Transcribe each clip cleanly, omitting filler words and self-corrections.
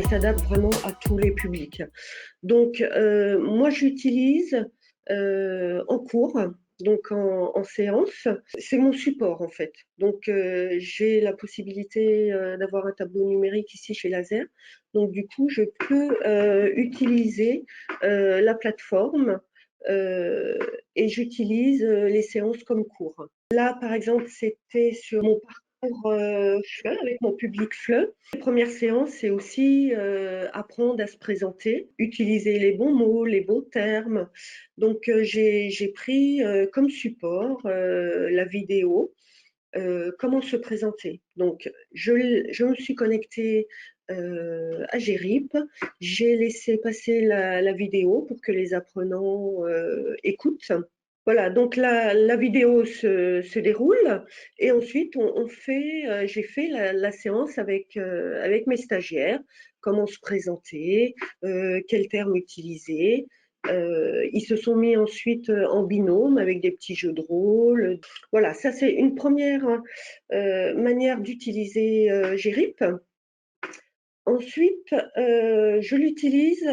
ça s'adapte vraiment à tous les publics. Donc, moi, j'utilise en cours, donc en séance. C'est mon support, en fait. Donc, j'ai la possibilité d'avoir un tableau numérique ici chez Laser. Donc, du coup, je peux utiliser la plateforme et j'utilise les séances comme cours. Là, par exemple, c'était sur mon parcours FLE, avec mon public FLE. La première séance, c'est aussi apprendre à se présenter, utiliser les bons mots, les bons termes. Donc, j'ai pris comme support la vidéo, comment se présenter. Donc, je me suis connectée à Gérip, j'ai laissé passer la vidéo pour que les apprenants écoutent. Voilà, donc la vidéo se déroule et ensuite j'ai fait la séance avec mes stagiaires, comment se présenter, quels termes utiliser. Ils se sont mis ensuite en binôme avec des petits jeux de rôle. Voilà, ça c'est une première manière d'utiliser Gérip. Ensuite, je l'utilise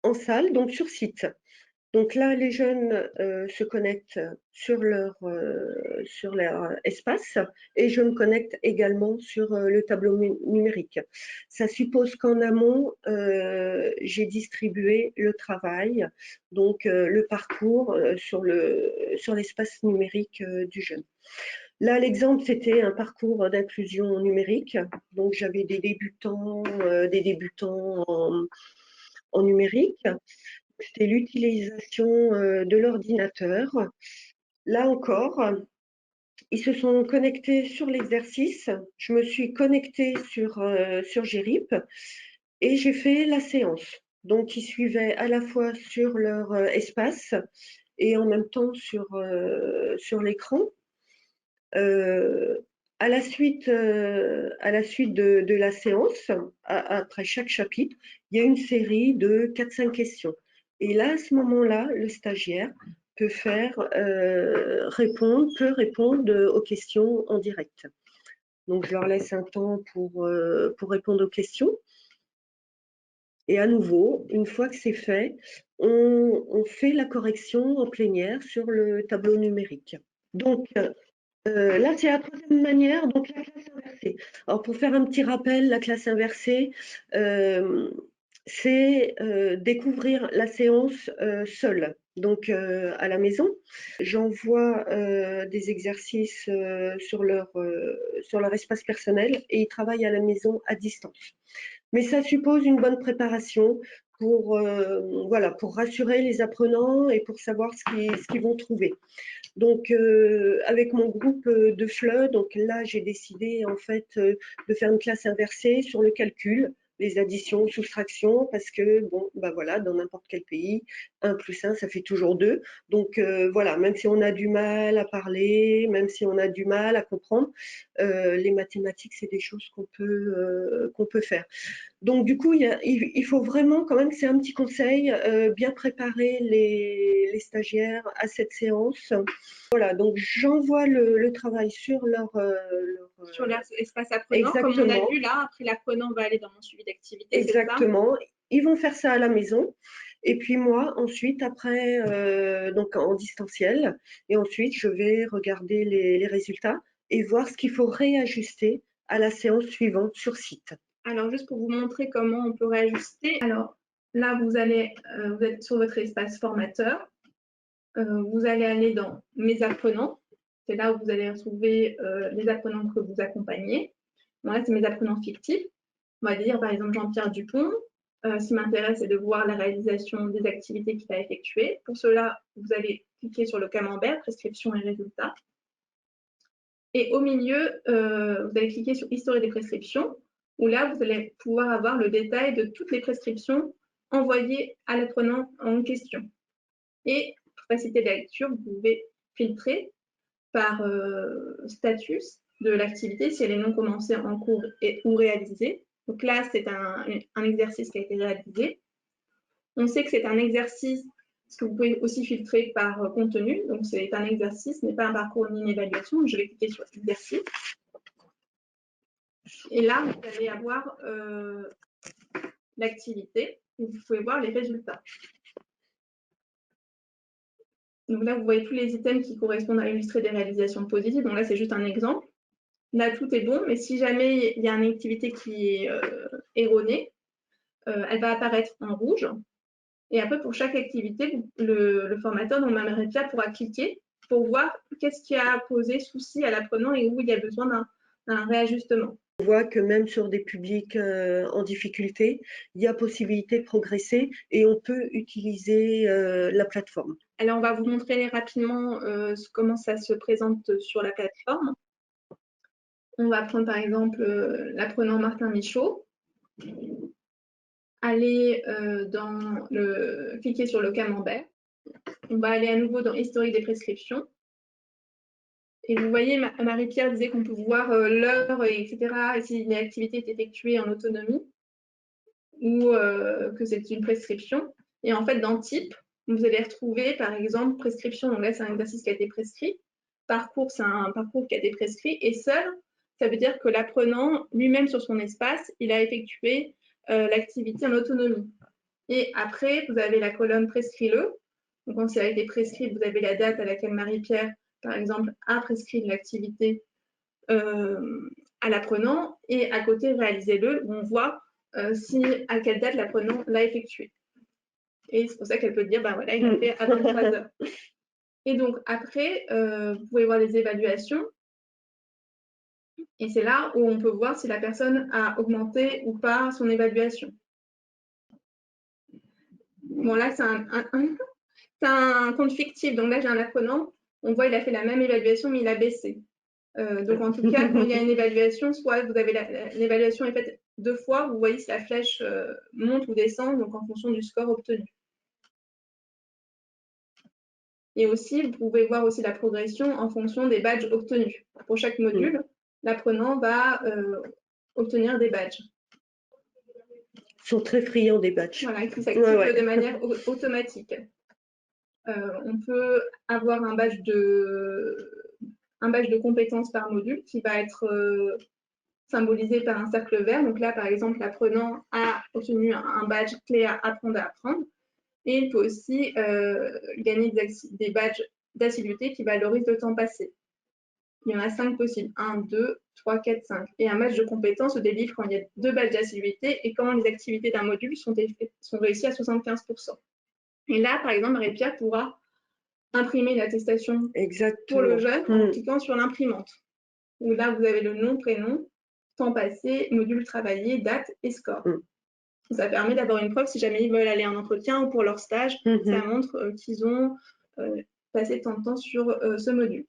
en salle, donc sur site. Donc là, les jeunes se connectent sur leur espace et je me connecte également sur le tableau numérique. Ça suppose qu'en amont, j'ai distribué le travail, donc le parcours sur l'espace numérique du jeune. Là, l'exemple, c'était un parcours d'inclusion numérique. Donc, j'avais des débutants en numérique. C'était l'utilisation de l'ordinateur. Là encore, ils se sont connectés sur l'exercice. Je me suis connectée sur Gérip et j'ai fait la séance. Donc, ils suivaient à la fois sur leur espace et en même temps sur l'écran. À la suite de la séance, après chaque chapitre, il y a une série de 4-5 questions. Et là, à ce moment-là, le stagiaire peut répondre aux questions en direct. Donc, je leur laisse un temps pour répondre aux questions. Et à nouveau, une fois que c'est fait, on fait la correction en plénière sur le tableau numérique. Donc, là, c'est la troisième manière, donc la classe inversée. Alors, pour faire un petit rappel, la classe inversée, c'est découvrir la séance seule, donc à la maison. J'envoie des exercices sur leur espace personnel et ils travaillent à la maison à distance. Mais ça suppose une bonne préparation pour rassurer les apprenants et pour savoir ce qu'ils vont trouver. Donc, avec mon groupe de FLE, donc là, j'ai décidé en fait de faire une classe inversée sur le calcul, les additions, soustractions, parce que, bon, bah voilà, dans n'importe quel pays, 1 plus 1, ça fait toujours 2. Donc, voilà, même si on a du mal à parler, même si on a du mal à comprendre, les mathématiques, c'est des choses qu'on peut faire. Donc, du coup, il faut vraiment, quand même, c'est un petit conseil, bien préparer les stagiaires à cette séance. Voilà, donc j'envoie le travail sur sur l'espace apprenant, comme on a vu là. Après, l'apprenant va aller dans mon suivi d'activité. Exactement. Ils vont faire ça à la maison. Et puis moi, ensuite, après, donc en distanciel, et ensuite, je vais regarder les résultats et voir ce qu'il faut réajuster à la séance suivante sur site. Alors, juste pour vous montrer comment on peut réajuster. Alors, là, vous êtes sur votre espace formateur. Vous allez aller dans Mes apprenants. C'est là où vous allez retrouver les apprenants que vous accompagnez. Bon, là, c'est mes apprenants fictifs. On va dire, par exemple, Jean-Pierre Dupont. Ce qui m'intéresse, c'est de voir la réalisation des activités qu'il a effectuées. Pour cela, vous allez cliquer sur le camembert, prescription et résultats. Et au milieu, vous allez cliquer sur Historique des prescriptions, où là, vous allez pouvoir avoir le détail de toutes les prescriptions envoyées à l'apprenant en question. Et pour faciliter la lecture, vous pouvez filtrer par status de l'activité, si elle est non commencée, en cours ou réalisée. Donc là, c'est un exercice qui a été réalisé. On sait que c'est un exercice, parce que vous pouvez aussi filtrer par contenu. Donc c'est un exercice, ce n'est pas un parcours ni une évaluation. Donc, je vais cliquer sur exercice. Et là, vous allez avoir l'activité, et vous pouvez voir les résultats. Donc là, vous voyez tous les items qui correspondent à illustrer des réalisations positives. Donc là, c'est juste un exemple. Là, tout est bon, mais si jamais il y a une activité qui est erronée, elle va apparaître en rouge. Et après, pour chaque activité, le formateur dans MyMarie-Pierre pourra cliquer pour voir qu'est-ce qui a posé souci à l'apprenant et où il y a besoin d'un réajustement. On voit que même sur des publics en difficulté, il y a possibilité de progresser et on peut utiliser la plateforme. Alors, on va vous montrer rapidement comment ça se présente sur la plateforme. On va prendre par exemple l'apprenant Martin Michaud. Aller cliquer sur le camembert. On va aller à nouveau dans historique des prescriptions. Et vous voyez, Marie-Pierre disait qu'on peut voir l'heure, etc., et si l'activité est effectuée en autonomie ou que c'est une prescription. Et en fait, dans type, vous allez retrouver, par exemple, prescription. Donc là, c'est un exercice qui a été prescrit. Parcours, c'est un parcours qui a été prescrit. Et seul, ça veut dire que l'apprenant, lui-même sur son espace, il a effectué l'activité en autonomie. Et après, vous avez la colonne prescrit-le. Donc, quand ça a été prescrit, vous avez la date à laquelle Marie-Pierre, par exemple, a prescrit l'activité à l'apprenant. Et à côté, réalisez-le, où on voit à quelle date l'apprenant l'a effectué. Et c'est pour ça qu'elle peut dire, ben voilà, il l'a fait à 23 heures. Et donc, après, vous pouvez voir les évaluations. Et c'est là où on peut voir si la personne a augmenté ou pas son évaluation. Bon, là, c'est un compte fictif. Donc là, j'ai un apprenant. On voit, il a fait la même évaluation, mais il a baissé. Donc, en tout cas, quand il y a une évaluation, soit vous avez l'évaluation est faite 2 fois, vous voyez si la flèche monte ou descend, donc en fonction du score obtenu. Et aussi, vous pouvez voir aussi la progression en fonction des badges obtenus. Pour chaque module, l'apprenant va obtenir des badges. Ils sont très friands des badges. Voilà, qui s'activent de manière automatique. On peut avoir un badge de compétences par module qui va être symbolisé par un cercle vert. Donc là, par exemple, l'apprenant a obtenu un badge clé à apprendre à apprendre. Et il peut aussi gagner des badges d'assiduité qui valorisent le temps passé. Il y en a 5 possibles. 1, 2, 3, 4, 5. Et un badge de compétence se délivre quand il y a 2 badges d'assiduité et quand les activités d'un module sont réussies à 75%. Et là, par exemple, Marie-Pierre pourra imprimer l'attestation pour le jeune en cliquant sur l'imprimante. Où là, vous avez le nom, prénom, temps passé, module travaillé, date et score. Ça permet d'avoir une preuve si jamais ils veulent aller en entretien ou pour leur stage. Ça montre qu'ils ont passé tant de temps sur ce module.